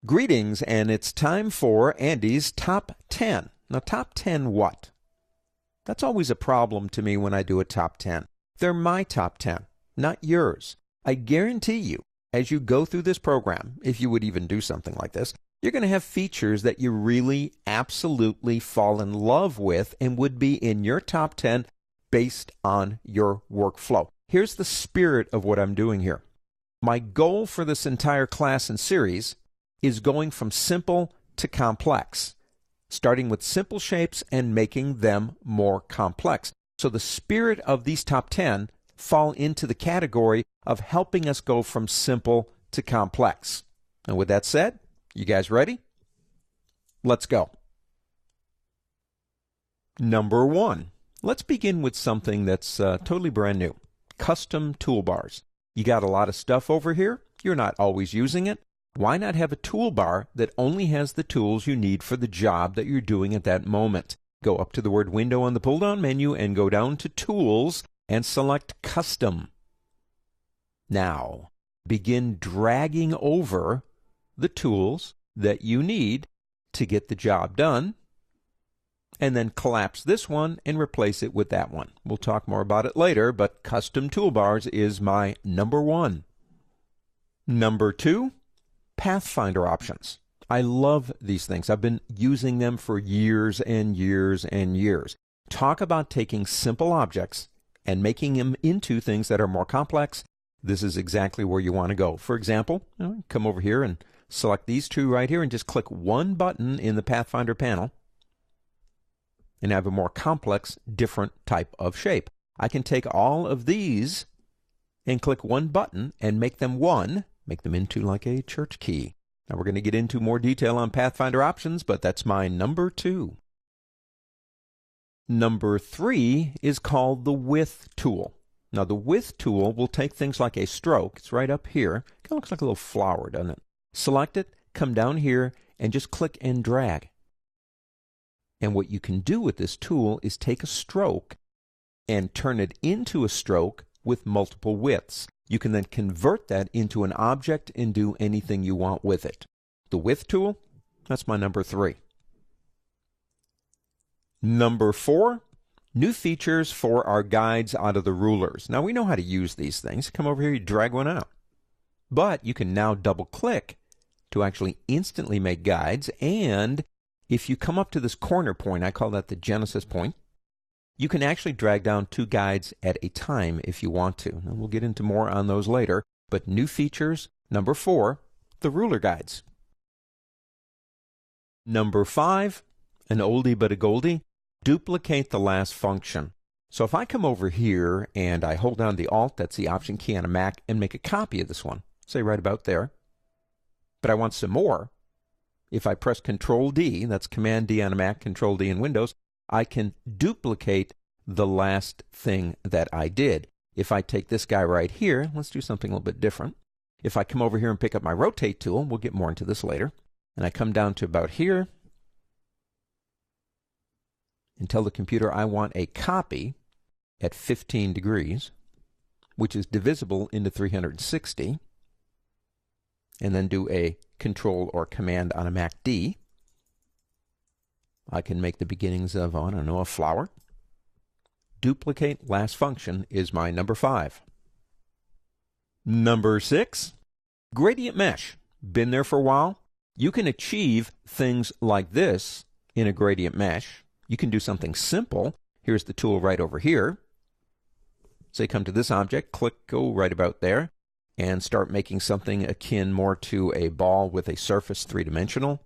Greetings, and it's time for Andy's Top 10. Now, top 10 what? That's always a problem to me when I do a top 10. They're my top 10, not yours. I guarantee you, as you go through this program, if you would even do something like this, you're going to have features that you really absolutely fall in love with and would be in your top 10 based on your workflow. Here's the spirit of what I'm doing here. My goal for this entire class and series is going from simple to complex, starting with simple shapes and making them more complex. So the spirit of these top 10 fall into the category of helping us go from simple to complex. And with that said, you guys ready? Let's go. Number 1. Let's begin with something that's totally brand new. Custom toolbars. You got a lot of stuff over here. You're not always using it. Why not have a toolbar that only has the tools you need for the job that you're doing at that moment? Go up to the word Window on the pull-down menu and go down to Tools and select Custom. Now, begin dragging over the tools that you need to get the job done, and then collapse this one and replace it with that one. We'll talk more about it later, but custom toolbars is my number 1. Number 2. Pathfinder options. I love these things. I've been using them for years and years and years. Talk about taking simple objects and making them into things that are more complex. This is exactly where you want to go. For example, come over here and select these two right here and just click one button in the Pathfinder panel and have a more complex, different type of shape. I can take all of these and click one button and make them into like a church key. Now we're going to get into more detail on Pathfinder options, but that's my number 2. Number 3 is called the Width tool. Now the Width tool will take things like a stroke. It's right up here. Kind of looks like a little flower, doesn't it? Select it, come down here, and just click and drag. And what you can do with this tool is take a stroke and turn it into a stroke with multiple widths. You can then convert that into an object and do anything you want with it. The Width tool, that's my number 3. Number 4, new features for our guides out of the rulers. Now we know how to use these things. Come over here, you drag one out. But you can now double click to actually instantly make guides, and if you come up to this corner point, I call that the Genesis point, you can actually drag down 2 guides at a time if you want to. And we'll get into more on those later. But new features, number 4, the ruler guides. Number 5, an oldie but a goldie, duplicate the last function. So if I come over here and I hold down the Alt, that's the Option key on a Mac, and make a copy of this one, say right about there, but I want some more, if I press Control D, that's Command D on a Mac, Control D in Windows, I can duplicate the last thing that I did. If I take this guy right here, let's do something a little bit different. If I come over here and pick up my Rotate tool, we'll get more into this later, and I come down to about here, and tell the computer I want a copy at 15 degrees, which is divisible into 360, and then do a Control or Command on a Mac D, I can make the beginnings of, I don't know, a flower. Duplicate last function is my number 5. Number 6, gradient mesh. Been there for a while? You can achieve things like this in a gradient mesh. You can do something simple. Here's the tool right over here. Say come to this object, click, go right about there, and start making something akin more to a ball with a surface 3-dimensional.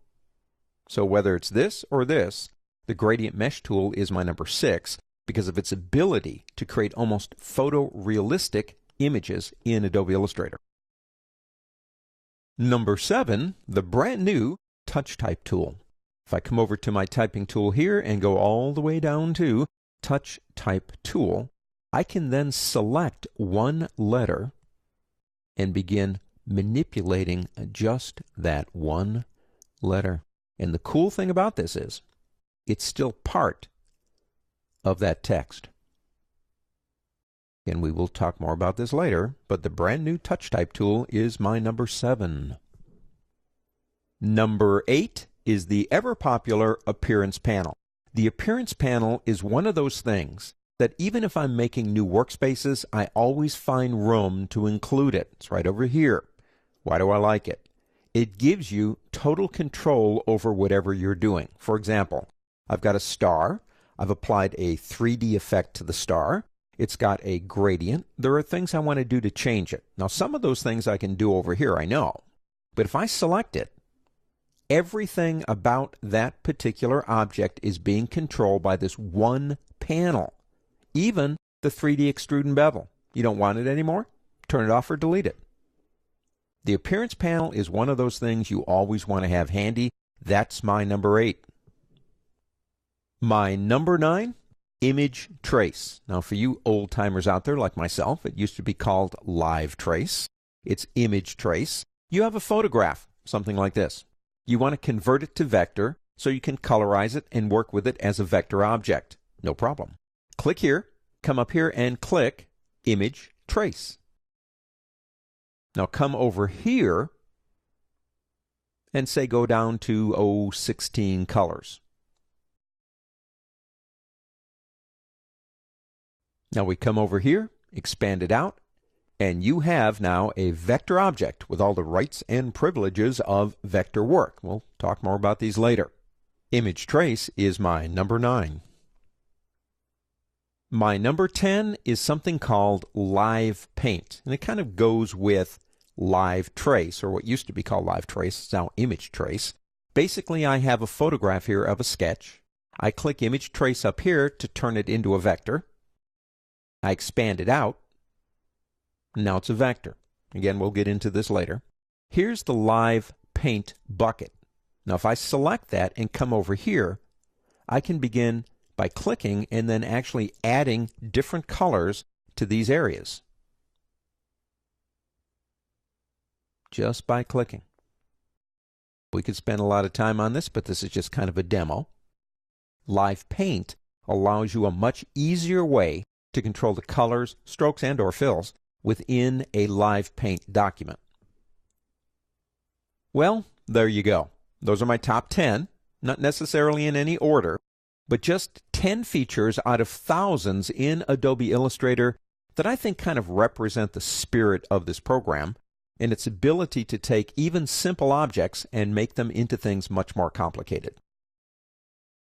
So whether it's this or this, the Gradient Mesh tool is my number 6 because of its ability to create almost photorealistic images in Adobe Illustrator. Number 7, the brand new Touch Type tool. If I come over to my typing tool here and go all the way down to Touch Type tool, I can then select one letter and begin manipulating just that one letter. And the cool thing about this is it's still part of that text. And we will talk more about this later, but the brand new Touch Type tool is my number 7. Number 8 is the ever-popular Appearance Panel. The Appearance Panel is one of those things that even if I'm making new workspaces, I always find room to include it. It's right over here. Why do I like it? It gives you total control over whatever you're doing. For example, I've got a star. I've applied a 3D effect to the star. It's got a gradient. There are things I want to do to change it. Now, some of those things I can do over here, I know. But if I select it, everything about that particular object is being controlled by this one panel. Even the 3D extrude and bevel. You don't want it anymore? Turn it off or delete it. The Appearance Panel is one of those things you always want to have handy. That's my number 8. My number 9, Image Trace. Now, for you old-timers out there like myself, it used to be called Live Trace. It's Image Trace. You have a photograph, something like this. You want to convert it to vector so you can colorize it and work with it as a vector object. No problem. Click here, come up here and click Image Trace. Now come over here and say go down to 16 colors. Now we come over here, expand it out, and you have now a vector object with all the rights and privileges of vector work. We'll talk more about these later. Image Trace is my number 9. My number 10 is something called Live Paint, and it kind of goes with Live Trace, or what used to be called Live Trace. It's now Image Trace. Basically, I have a photograph here of a sketch. I click Image Trace up here to turn it into a vector. I expand it out. Now it's a vector. Again, we'll get into this later. Here's the Live Paint bucket. Now, if I select that and come over here, I can begin by clicking and then actually adding different colors to these areas. Just by clicking. We could spend a lot of time on this, but this is just kind of a demo. Live Paint allows you a much easier way to control the colors, strokes, and or fills within a Live Paint document. Well, there you go. Those are my top 10, not necessarily in any order, but just 10 features out of thousands in Adobe Illustrator that I think kind of represent the spirit of this program and its ability to take even simple objects and make them into things much more complicated.